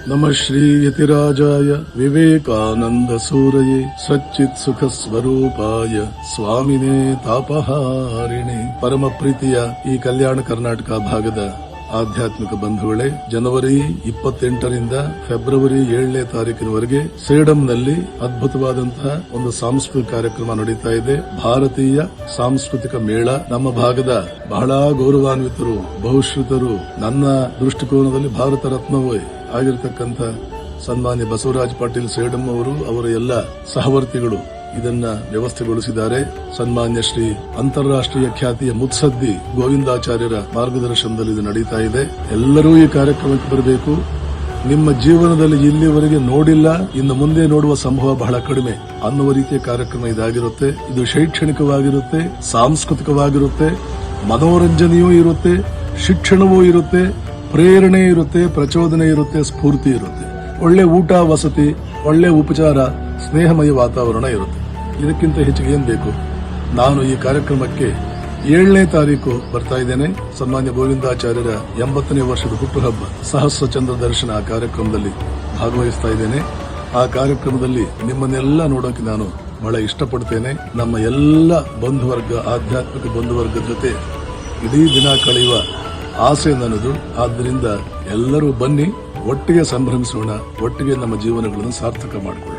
नमः श्री यतिराजाय विवेकानंद सूरये सच्चित् सुख स्वरूपाय स्वामिने तापहारिणे परम ಪ್ರೀತಿಯ ಈ ಕಲ್ಯಾಣ ಕರ್ನಾಟಕ ಭಾಗದ ಆಧ್ಯಾತ್ಮಿಕ ಬಂಧುಗಳೇ, ಜನವರಿ 28ರಿಂದ ಫೆಬ್ರವರಿ 7ನೇ ತಾರೀಕಿನವರೆಗೆ ಸೇಡಂನಲ್ಲಿ ಅದ್ಭುತವಾದಂತಹ ಒಂದು ಸಾಂಸ್ಕೃತಿಕ ಕಾರ್ಯಕ್ರಮ ನಡೀತಾ ಇದೆ. ಭಾರತೀಯ ಸಾಂಸ್ಕೃತಿಕ ಮೇಳ. ನಮ್ಮ ಭಾಗದ ಬಹಳ ಗೌರವಾನ್ವಿತರು, ಬಹುಶ್ರುತರು, ನನ್ನ ದೃಷ್ಟಿಕೋನದಲ್ಲಿ ಭಾರತ ರತ್ನವೇ ಆಗಿರತಕ್ಕಂಥ ಸನ್ಮಾನ್ಯ ಬಸವರಾಜ ಪಾಟೀಲ್ ಸೇಡಂ ಅವರು, ಅವರ ಎಲ್ಲ ಸಹವರ್ತಿಗಳು ಇದನ್ನ ವ್ಯವಸ್ಥೆಗೊಳಿಸಿದ್ದಾರೆ. ಸನ್ಮಾನ್ಯ ಶ್ರೀ ಅಂತಾರಾಷ್ಟ್ರೀಯ ಖ್ಯಾತಿಯ ಮುತ್ಸದ್ದಿ ಗೋವಿಂದಾಚಾರ್ಯರ ಮಾರ್ಗದರ್ಶನದಲ್ಲಿ ಇದು ನಡೀತಾ ಇದೆ. ಎಲ್ಲರೂ ಈ ಕಾರ್ಯಕ್ರಮಕ್ಕೆ ಬರಬೇಕು. ನಿಮ್ಮ ಜೀವನದಲ್ಲಿ ಇಲ್ಲಿವರೆಗೆ ನೋಡಿಲ್ಲ, ಇನ್ನು ಮುಂದೆ ನೋಡುವ ಸಂಭವ ಬಹಳ ಕಡಿಮೆ ಅನ್ನುವ ರೀತಿಯ ಕಾರ್ಯಕ್ರಮ ಇದಾಗಿರುತ್ತೆ. ಇದು ಶೈಕ್ಷಣಿಕವಾಗಿರುತ್ತೆ, ಸಾಂಸ್ಕೃತಿಕವಾಗಿರುತ್ತೆ, ಮನೋರಂಜನೆಯೂ ಇರುತ್ತೆ, ಶಿಕ್ಷಣವೂ ಇರುತ್ತೆ, ಪ್ರೇರಣೆ ಇರುತ್ತೆ, ಪ್ರಚೋದನೆ ಇರುತ್ತೆ, ಸ್ಫೂರ್ತಿ ಇರುತ್ತೆ. ಒಳ್ಳೆ ಊಟ, ವಸತಿ, ಒಳ್ಳೆ ಉಪಚಾರ, ಸ್ನೇಹಮಯ ವಾತಾವರಣ ಇರುತ್ತೆ. ಇದಕ್ಕಿಂತ ಹೆಚ್ಚಿಗೆ ಏನ್ ಬೇಕು? ನಾನು ಈ ಕಾರ್ಯಕ್ರಮಕ್ಕೆ 7ನೇ ತಾರೀಕು ಬರ್ತಾ ಇದ್ದೇನೆ. ಸನ್ಮಾನ್ಯ ಗೋವಿಂದಾಚಾರ್ಯರ 80ನೇ ವರ್ಷದ ಹುಟ್ಟುಹಬ್ಬ ಸಹಸ್ರ ಚಂದ್ರ ದರ್ಶನ ಕಾರ್ಯಕ್ರಮದಲ್ಲಿ ಭಾಗವಹಿಸ್ತಾ ಇದ್ದೇನೆ. ಆ ಕಾರ್ಯಕ್ರಮದಲ್ಲಿ ನಿಮ್ಮನ್ನೆಲ್ಲ ನೋಡೋಕೆ ನಾನು ಬಹಳ ಇಷ್ಟಪಡ್ತೇನೆ. ನಮ್ಮ ಎಲ್ಲ ಬಂಧುವರ್ಗ, ಆಧ್ಯಾತ್ಮಿಕ ಬಂಧುವರ್ಗದ ಜೊತೆ ಇಡೀ ದಿನ ಕಳೆಯುವ ಆಸೆ ನನ್ನದು. ಆದ್ದರಿಂದ ಎಲ್ಲರೂ ಬನ್ನಿ, ಒಟ್ಟಿಗೆ ಸಂಭ್ರಮಿಸೋಣ, ಒಟ್ಟಿಗೆ ನಮ್ಮ ಜೀವನಗಳನ್ನು ಸಾರ್ಥಕ ಮಾಡಿಕೊಳ್ಳೋಣ.